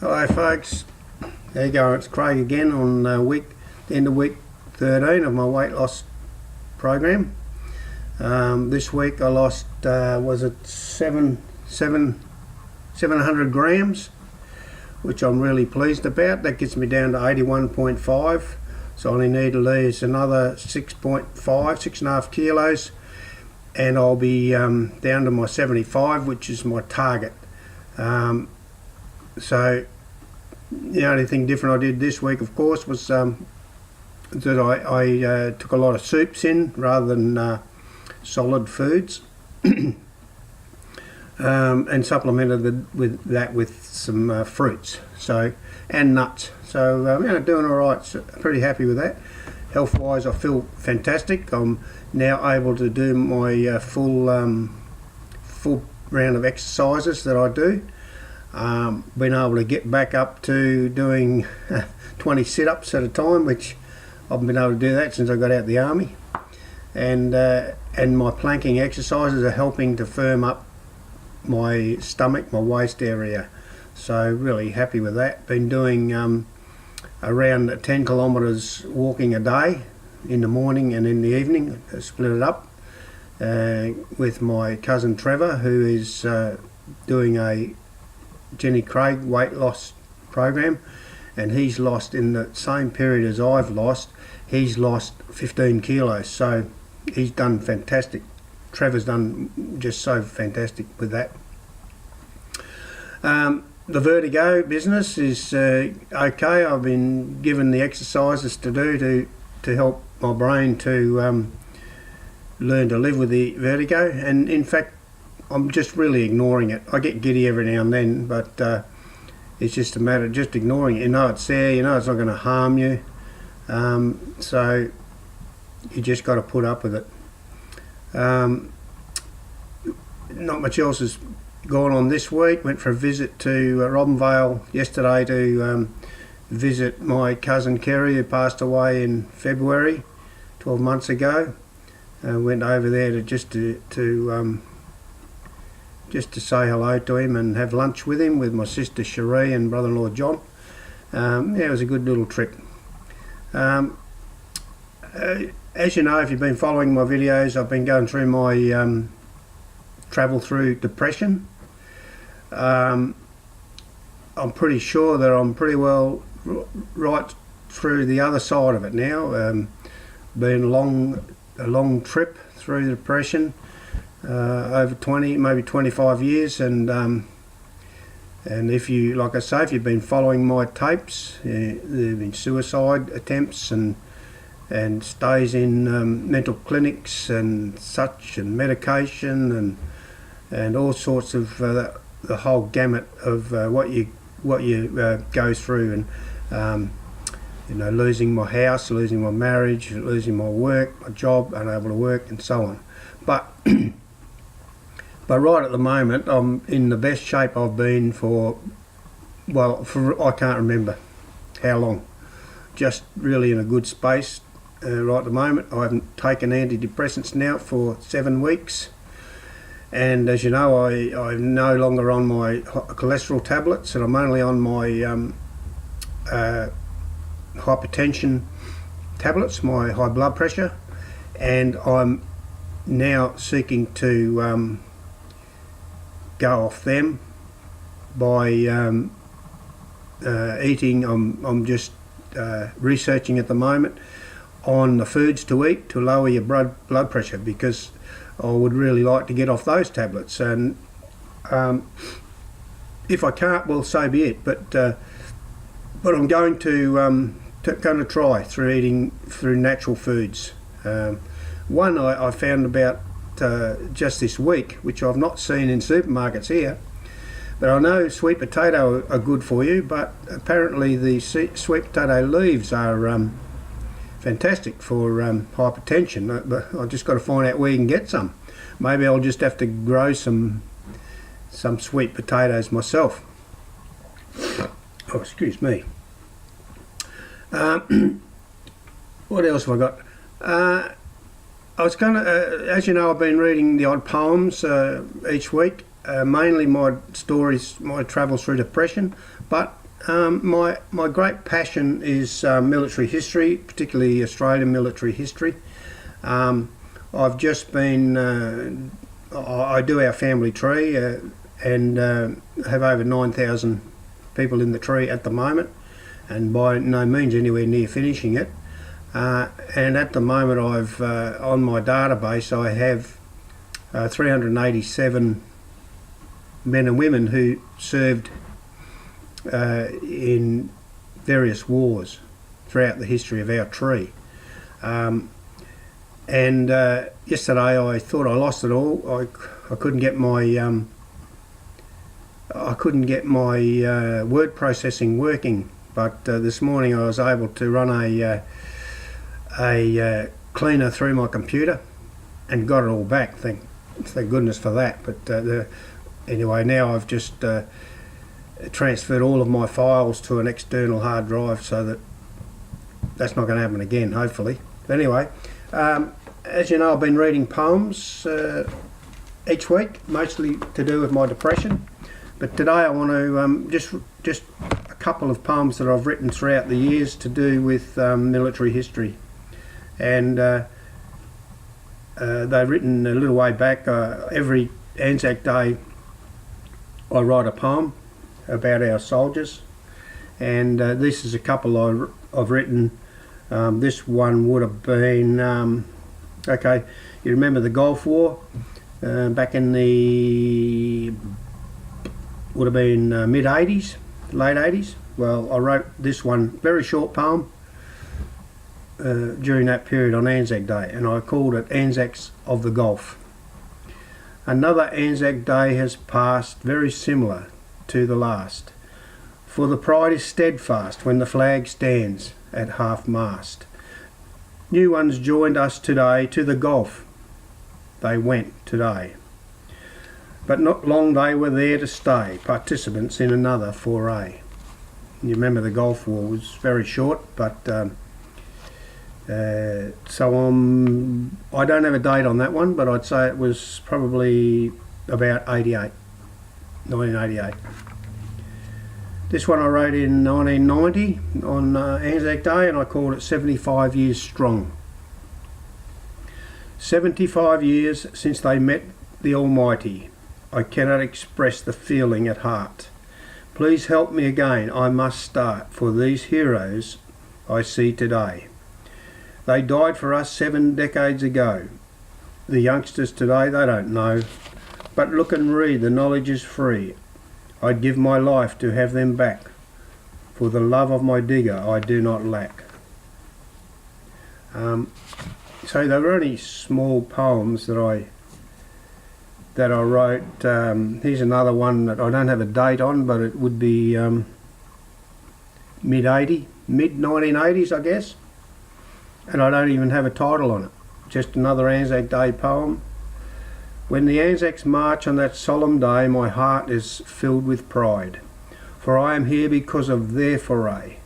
Hi folks, there you go, it's Craig again on the end of week 13 of my weight loss program. This week I lost, was it 700 grams, which I'm really pleased about. That gets me down to 81.5, so I only need to lose another 6.5 kilos, and I'll be down to my 75, which is my target. So the only thing different I did this week, of course, was that I took a lot of soups in rather than solid foods, and supplemented with some fruits, and nuts. So doing all right. So pretty happy with that. Health wise, I feel fantastic. I'm now able to do my full round of exercises that I do. Been able to get back up to doing 20 sit-ups at a time, which I've been able to do that since I got out of the army, and my planking exercises are helping to firm up my stomach, my waist area, so really happy with that. Been doing around 10 kilometres walking a day, in the morning and in the evening. I split it up with my cousin Trevor, who is doing a Jenny Craig weight loss program, and he's lost, in the same period as I've lost, he's lost 15 kilos, so he's done fantastic. Trevor's done just so fantastic with that. The vertigo business is okay. I've been given the exercises to do to help my brain to learn to live with the vertigo, and in fact I'm just really ignoring it. I get giddy every now and then, but it's just a matter of just ignoring it. You know it's there, you know it's not going to harm you, so you just got to put up with it. Not much else has gone on this week. Went for a visit to Robinvale yesterday to visit my cousin Kerry, who passed away in February 12 months ago. Went over there to just to say hello to him and have lunch with him, with my sister Cherie and brother-in-law John. It was a good little trip. As you know, if you've been following my videos, I've been going through my travel through depression. I'm pretty sure that I'm pretty well right through the other side of it now. Been a long trip through depression. Over 20, maybe 25 years, and if you, like I say, if you've been following my tapes, there have been suicide attempts and stays in mental clinics and such, and medication and all sorts of the whole gamut of what you go through, and losing my house, losing my marriage, losing my work, my job, unable to work, and so on. But right at the moment, I'm in the best shape I've been for I can't remember how long. Just really in a good space right at the moment. I haven't taken antidepressants now for 7 weeks, and as you know, I'm no longer on my cholesterol tablets, and I'm only on my hypertension tablets, my high blood pressure, and I'm now seeking to go off them by eating. I'm just researching at the moment on the foods to eat to lower your blood pressure, because I would really like to get off those tablets, and if I can't, well, so be it, but I'm going to try through eating through natural foods. One I found about just this week, which I've not seen in supermarkets here, but I know sweet potato are good for you, but apparently the sweet potato leaves are fantastic for hypertension. But I've just got to find out where you can get some. Maybe I'll just have to grow some sweet potatoes myself. Oh, excuse me. What else have I got? I was going to, as you know, I've been reading the odd poems each week, mainly my stories, my travels through depression, but My great passion is military history, particularly Australian military history. I've just been, I do our family tree and have over 9,000 people in the tree at the moment, and by no means anywhere near finishing it. And at the moment I've, on my database, I have 387 men and women who served in various wars throughout the history of our tree. And yesterday I thought I lost it all. I couldn't get my word processing working, but this morning I was able to run a cleaner through my computer and got it all back. Thank goodness for that. But anyway, now I've just transferred all of my files to an external hard drive, so that's not going to happen again, hopefully. But anyway, as you know, I've been reading poems each week, mostly to do with my depression. But today I want to just a couple of poems that I've written throughout the years to do with military history, and they're written a little way back. Every Anzac Day I write a poem about our soldiers, and this is a couple I've written. This one would have been, okay, you remember the Gulf War back in the, would have been mid-80s, late 80s. Well, I wrote this one, very short poem, during that period on Anzac Day, and I called it Anzacs of the Gulf. Another Anzac Day has passed, very similar to the last, for the pride is steadfast when the flag stands at half-mast. New ones joined us today to the Gulf. They went today, but not long they were there to stay, participants in another foray. You remember the Gulf War was very short, but so I don't have a date on that one, but I'd say it was probably about 1988. This one I wrote in 1990 on Anzac Day, and I called it 75 Years Strong. 75 years since they met the Almighty. I cannot express the feeling at heart. Please help me again, I must start, for these heroes I see today. They died for us 7 decades ago. The youngsters today, they don't know. But look and read, the knowledge is free. I'd give my life to have them back. For the love of my digger I do not lack. So they were only small poems that I wrote. Here's another one that I don't have a date on, but it would be mid-1980s, I guess. And I don't even have a title on it. Just another Anzac Day poem. When the Anzacs march on that solemn day, my heart is filled with pride, for I am here because of their foray,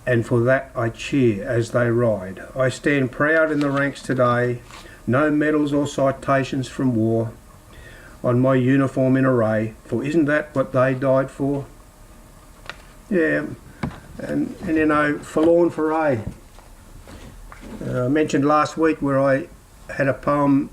and for that I cheer as they ride. I stand proud in the ranks today, no medals or citations from war on my uniform in array, for isn't that what they died for? Yeah, and you know, forlorn foray. I mentioned last week where I had a poem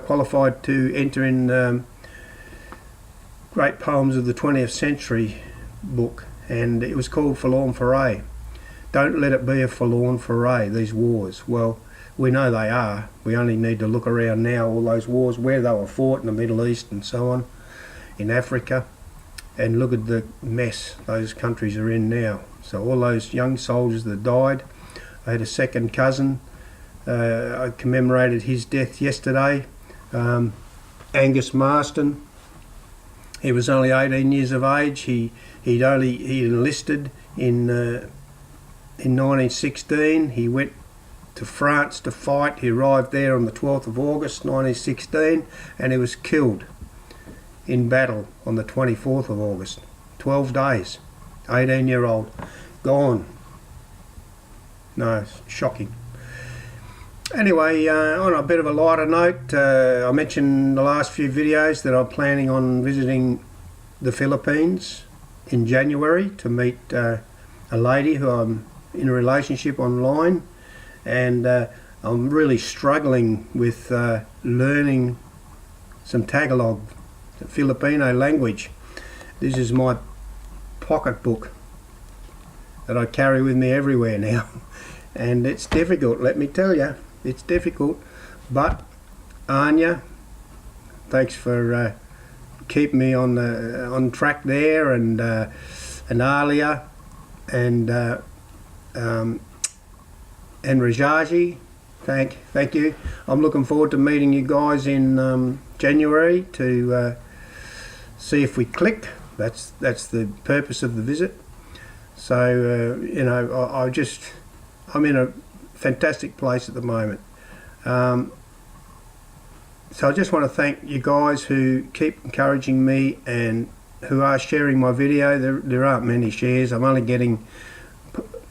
qualified to enter in Great Poems of the 20th Century book, and it was called Forlorn Foray. Don't let it be a forlorn foray, these wars. Well, we know they are. We only need to look around now, all those wars, where they were fought in the Middle East and so on, in Africa, and look at the mess those countries are in now. So all those young soldiers that died, I had a second cousin, I commemorated his death yesterday, Angus Marston. He was only 18 years of age. He enlisted in 1916. He went to France to fight. He arrived there on the 12th of August 1916, and he was killed in battle on the 24th of August. 12 days. 18-year-old. Gone. No, it's shocking. Anyway, on a bit of a lighter note, I mentioned in the last few videos that I'm planning on visiting the Philippines in January to meet a lady who I'm in a relationship online, and I'm really struggling with learning some Tagalog, the Filipino language. This is my pocketbook that I carry with me everywhere now, and it's difficult, let me tell you. It's difficult, but Anya, thanks for keeping me on track there, and Alia, and Rajaji, thank you. I'm looking forward to meeting you guys in January to see if we click. That's the purpose of the visit. So you know, I'm in a fantastic place at the moment. So I just want to thank you guys who keep encouraging me and who are sharing my video. There aren't many shares. I'm only getting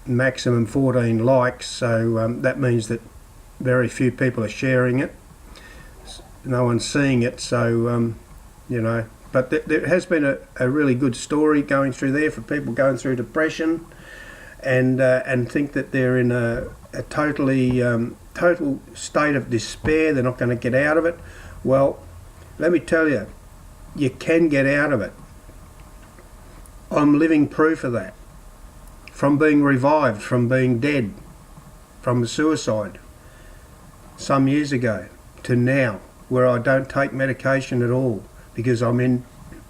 maximum 14 likes, so that means that very few people are sharing it. No one's seeing it, so you know. But there has been a really good story going through there for people going through depression and think that they're in a total state of despair. They're not going to get out of it. Well, let me tell you, you can get out of it. I'm living proof of that. From being revived, from being dead, from a suicide some years ago to now, where I don't take medication at all because I'm in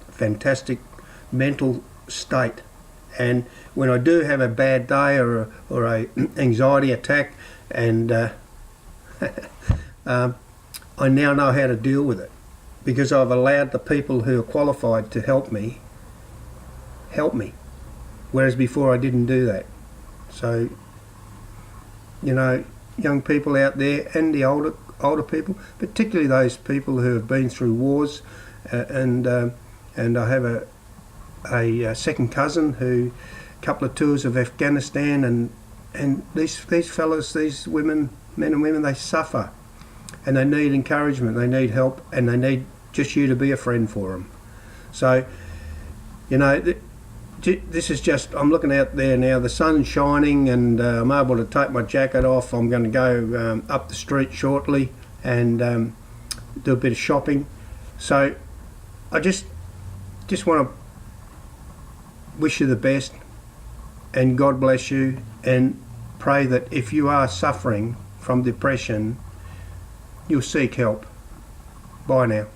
a fantastic mental state. And when I do have a bad day or a anxiety attack, and I now know how to deal with it because I've allowed the people who are qualified to help me, whereas before I didn't do that. So, you know, young people out there and the older people, particularly those people who have been through wars, and I have a second cousin who a couple of tours of Afghanistan, and these fellas, these women, men and women, they suffer and they need encouragement, they need help, and they need just you to be a friend for them. So, you know, this is just, I'm looking out there now, the sun's shining, and I'm able to take my jacket off. I'm going to go up the street shortly and do a bit of shopping. So I just want to wish you the best, and God bless you, and pray that if you are suffering from depression, you'll seek help. Bye now.